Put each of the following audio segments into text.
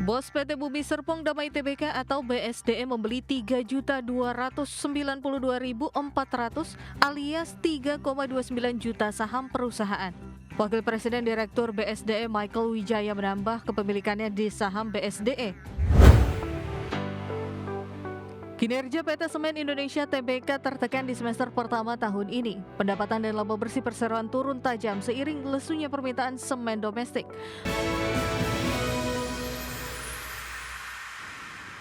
Bos PT Bumi Serpong Damai Tbk atau BSDE membeli 3.292.400 alias 3,29 juta saham perusahaan. Wakil Presiden Direktur BSDE Michael Wijaya menambah kepemilikannya di saham BSDE. Kinerja PT Semen Indonesia Tbk tertekan di semester pertama tahun ini. Pendapatan dan laba bersih perseroan turun tajam seiring lesunya permintaan semen domestik.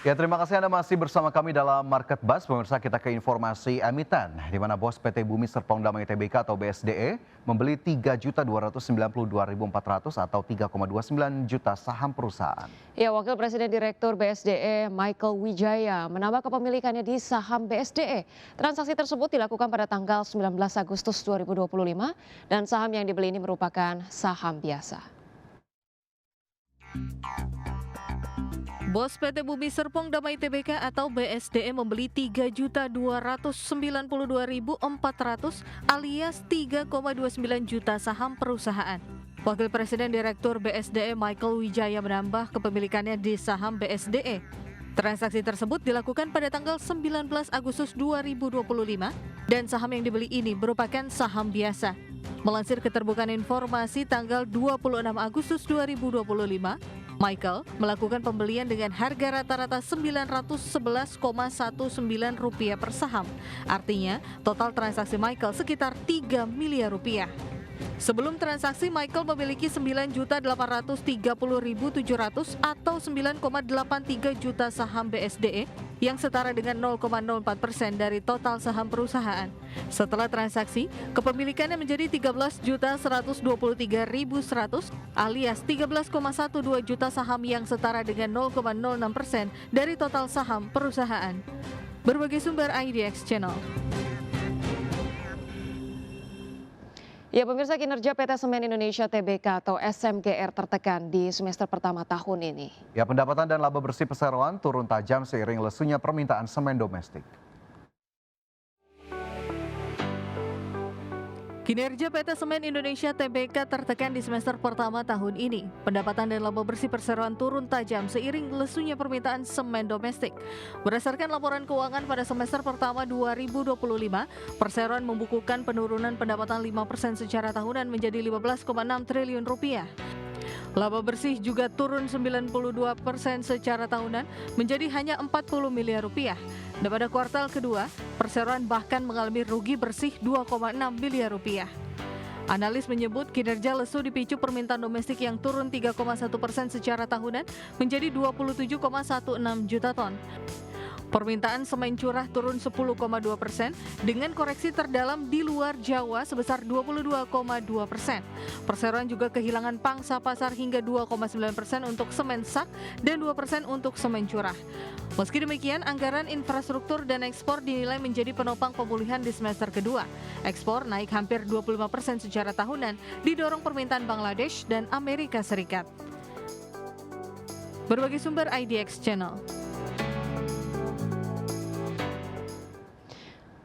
Ya, terima kasih Anda masih bersama kami dalam Market Buzz. Pemirsa, kita ke informasi emiten, di mana bos PT Bumi Serpong Damai Tbk atau BSDE membeli 3.292.400 atau 3,29 juta saham perusahaan. Ya, Wakil Presiden Direktur BSDE Michael Wijaya menambah kepemilikannya di saham BSDE. Transaksi tersebut dilakukan pada tanggal 19 Agustus 2025 dan saham yang dibeli ini merupakan saham biasa. Bos PT Bumi Serpong Damai Tbk atau BSDE membeli 3.292.400 alias 3,29 juta saham perusahaan. Wakil Presiden Direktur BSDE Michael Wijaya menambah kepemilikannya di saham BSDE. Transaksi tersebut dilakukan pada tanggal 19 Agustus 2025 dan saham yang dibeli ini merupakan saham biasa. Melansir keterbukaan informasi tanggal 26 Agustus 2025, Michael melakukan pembelian dengan harga rata-rata Rp911,19 per saham. Artinya, total transaksi Michael sekitar Rp3 miliar. Sebelum transaksi, Michael memiliki 9.830.700 atau 9,83 juta saham BSDE yang setara dengan 0,04% dari total saham perusahaan. Setelah transaksi, kepemilikannya menjadi 13.123.100 alias 13,12 juta saham yang setara dengan 0,06% dari total saham perusahaan. Berbagai sumber IDX Channel. Ya, pemirsa, kinerja PT Semen Indonesia Tbk atau SMGR tertekan di semester pertama tahun ini. Ya, pendapatan dan laba bersih perseroan turun tajam seiring lesunya permintaan semen domestik. Kinerja PT Semen Indonesia Tbk tertekan di semester pertama tahun ini. Pendapatan dan laba bersih perseroan turun tajam seiring lesunya permintaan semen domestik. Berdasarkan laporan keuangan pada semester pertama 2025, perseroan membukukan penurunan pendapatan 5% secara tahunan menjadi Rp15,6 triliun. Laba bersih juga turun 92% secara tahunan menjadi hanya Rp40 miliar. Dan pada kuartal kedua, perseroan bahkan mengalami rugi bersih Rp2,6 miliar. Analis menyebut kinerja lesu dipicu permintaan domestik yang turun 3,1% secara tahunan menjadi 27,16 juta ton. Permintaan semen curah turun 10,2% dengan koreksi terdalam di luar Jawa sebesar 22,2%. Perseroan juga kehilangan pangsa pasar hingga 2,9% untuk semen sak dan 2% untuk semen curah. Meski demikian, anggaran infrastruktur dan ekspor dinilai menjadi penopang pemulihan di semester kedua. Ekspor naik hampir 25% secara tahunan, didorong permintaan Bangladesh dan Amerika Serikat. Berbagai sumber IDX Channel.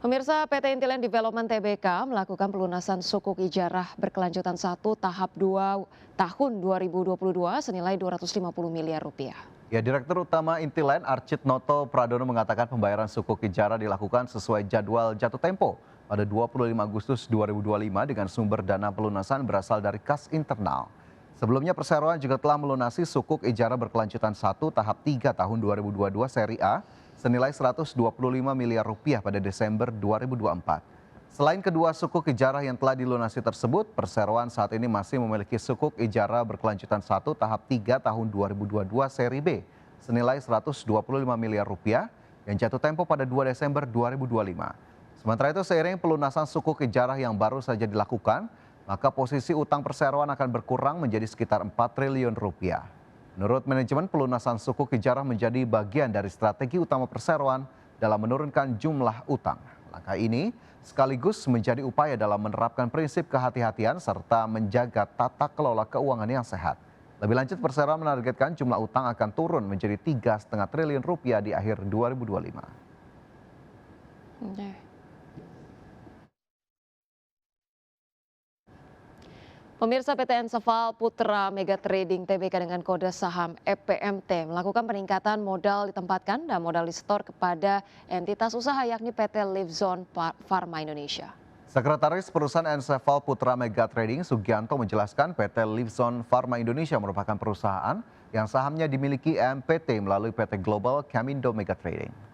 Pemirsa, PT Intiland Development Tbk melakukan pelunasan sukuk ijarah berkelanjutan 1 tahap 2 tahun 2022 senilai Rp250 miliar. Ya, Direktur Utama Intiland Architnoto Pradono mengatakan pembayaran sukuk ijarah dilakukan sesuai jadwal jatuh tempo pada 25 Agustus 2025 dengan sumber dana pelunasan berasal dari kas internal. Sebelumnya perseroan juga telah melunasi sukuk ijarah berkelanjutan 1 tahap 3 tahun 2022 seri A senilai Rp125 miliar pada Desember 2024. Selain kedua sukuk ijarah yang telah dilunasi tersebut, perseroan saat ini masih memiliki sukuk ijarah berkelanjutan 1 tahap 3 tahun 2022 seri B senilai Rp125 miliar yang jatuh tempo pada 2 Desember 2025. Sementara itu, seiring pelunasan sukuk ijarah yang baru saja dilakukan, maka posisi utang perseroan akan berkurang menjadi sekitar Rp4 triliun. Menurut manajemen, pelunasan sukuk ijarah menjadi bagian dari strategi utama perseroan dalam menurunkan jumlah utang. Langkah ini sekaligus menjadi upaya dalam menerapkan prinsip kehati-hatian serta menjaga tata kelola keuangan yang sehat. Lebih lanjut, perseroan menargetkan jumlah utang akan turun menjadi Rp3,5 triliun di akhir 2025. Pemirsa, PT Enseval Putra Mega Trading Tbk dengan kode saham EPMT melakukan peningkatan modal ditempatkan dan modal disetor kepada entitas usaha yakni PT Livzon Pharma Indonesia. Sekretaris Perusahaan Enseval Putra Mega Trading Sugianto menjelaskan PT Livzon Pharma Indonesia merupakan perusahaan yang sahamnya dimiliki EMPT melalui PT Global Camindo Mega Trading.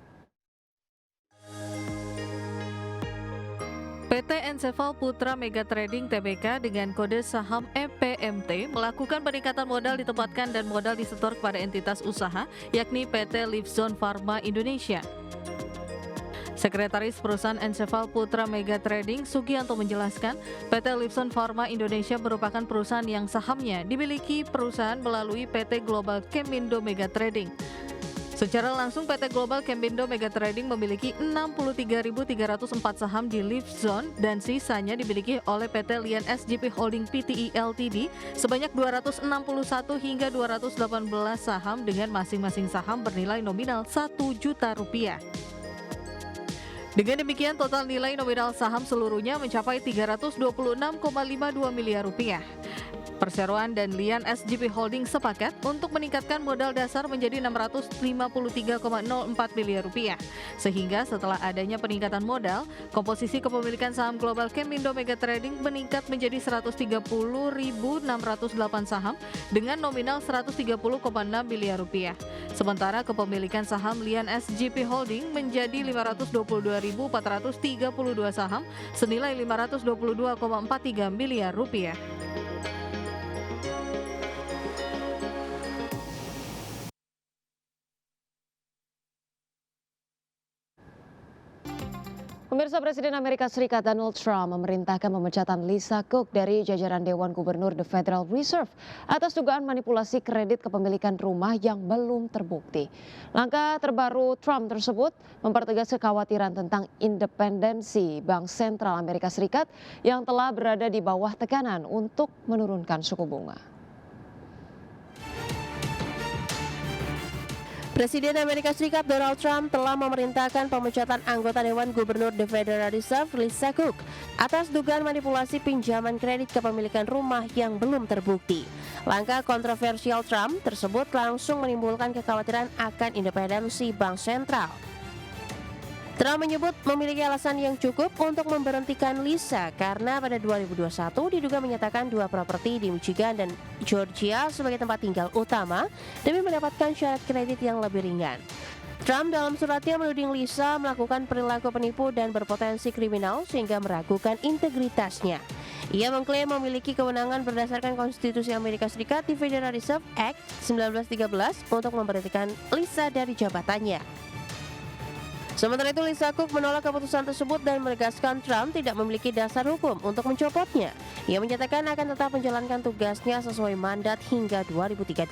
PT Enseval Putra Mega Trading Tbk dengan kode saham EPMT melakukan peningkatan modal ditempatkan dan modal disetor kepada entitas usaha yakni PT Livzon Pharma Indonesia. Sekretaris Perusahaan Enseval Putra Mega Trading Sugianto menjelaskan, PT Livzon Pharma Indonesia merupakan perusahaan yang sahamnya dimiliki perusahaan melalui PT Global Camindo Mega Trading. Secara langsung PT Global Camindo Mega Trading memiliki 63.304 saham di Livzon dan sisanya dimiliki oleh PT Lian SGP Holding Pte Ltd sebanyak 261 hingga 218 saham dengan masing-masing saham bernilai nominal Rp1 juta. Dengan demikian total nilai nominal saham seluruhnya mencapai Rp326,52 miliar. Perseroan dan Lian SGP Holding sepakat untuk meningkatkan modal dasar menjadi Rp653,04 miliar. Sehingga setelah adanya peningkatan modal, komposisi kepemilikan saham Global Camindo Mega Trading meningkat menjadi 130.608 saham dengan nominal Rp130,6 miliar. Sementara kepemilikan saham Lian SGP Holding menjadi 522.432 saham senilai Rp522,43 miliar. Pemirsa, Presiden Amerika Serikat Donald Trump memerintahkan pemecatan Lisa Cook dari jajaran Dewan Gubernur The Federal Reserve atas dugaan manipulasi kredit kepemilikan rumah yang belum terbukti. Langkah terbaru Trump tersebut mempertegas kekhawatiran tentang independensi Bank Sentral Amerika Serikat yang telah berada di bawah tekanan untuk menurunkan suku bunga. Presiden Amerika Serikat Donald Trump telah memerintahkan pemecatan anggota Dewan Gubernur The Federal Reserve Lisa Cook atas dugaan manipulasi pinjaman kredit kepemilikan rumah yang belum terbukti. Langkah kontroversial Trump tersebut langsung menimbulkan kekhawatiran akan independensi Bank Sentral. Trump menyebut memiliki alasan yang cukup untuk memberhentikan Lisa karena pada 2021 diduga menyatakan dua properti di Michigan dan Georgia sebagai tempat tinggal utama demi mendapatkan syarat kredit yang lebih ringan. Trump dalam suratnya menuding Lisa melakukan perilaku penipu dan berpotensi kriminal sehingga meragukan integritasnya. Ia mengklaim memiliki kewenangan berdasarkan Konstitusi Amerika Serikat di Federal Reserve Act 1913 untuk memberhentikan Lisa dari jabatannya. Sementara itu, Lisa Cook menolak keputusan tersebut dan menegaskan Trump tidak memiliki dasar hukum untuk mencopotnya. Ia menyatakan akan tetap menjalankan tugasnya sesuai mandat hingga 2038.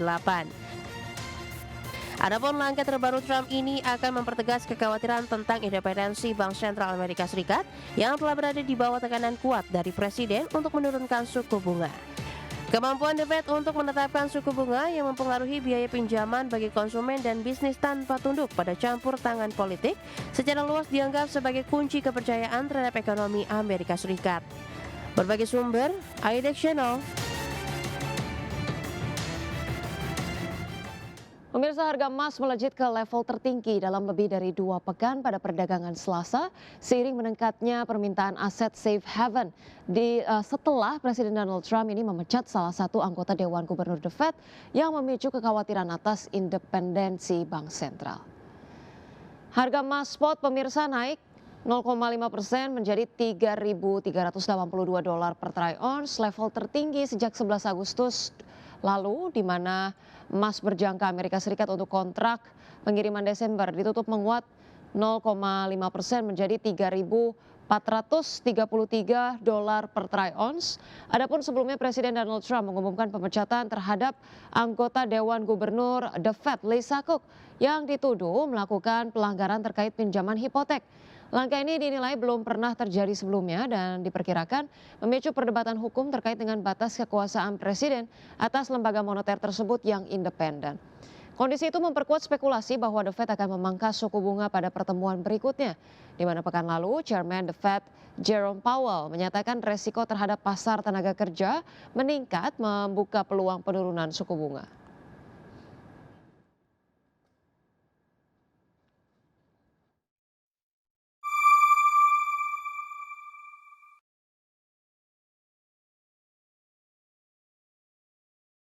Adapun langkah terbaru Trump ini akan mempertegas kekhawatiran tentang independensi Bank Sentral Amerika Serikat yang telah berada di bawah tekanan kuat dari Presiden untuk menurunkan suku bunga. Kemampuan The Fed untuk menetapkan suku bunga yang mempengaruhi biaya pinjaman bagi konsumen dan bisnis tanpa tunduk pada campur tangan politik secara luas dianggap sebagai kunci kepercayaan terhadap ekonomi Amerika Serikat. Berbagai sumber, IDX Channel. Pemirsa, harga emas melejit ke level tertinggi dalam lebih dari 2 pekan pada perdagangan Selasa seiring meningkatnya permintaan aset safe haven setelah Presiden Donald Trump ini memecat salah satu anggota Dewan Gubernur The Fed yang memicu kekhawatiran atas independensi Bank Sentral. Harga emas spot pemirsa naik 0,5% menjadi $3.382 per troy ounce, level tertinggi sejak 11 Agustus lalu, di mana emas berjangka Amerika Serikat untuk kontrak pengiriman Desember ditutup menguat 0,5% menjadi $3.433 per troy ounce. Adapun sebelumnya Presiden Donald Trump mengumumkan pemecatan terhadap anggota Dewan Gubernur The Fed Lisa Cook yang dituduh melakukan pelanggaran terkait pinjaman hipotek. Langkah ini dinilai belum pernah terjadi sebelumnya dan diperkirakan memicu perdebatan hukum terkait dengan batas kekuasaan presiden atas lembaga moneter tersebut yang independen. Kondisi itu memperkuat spekulasi bahwa The Fed akan memangkas suku bunga pada pertemuan berikutnya, di mana pekan lalu Chairman The Fed Jerome Powell menyatakan resiko terhadap pasar tenaga kerja meningkat membuka peluang penurunan suku bunga.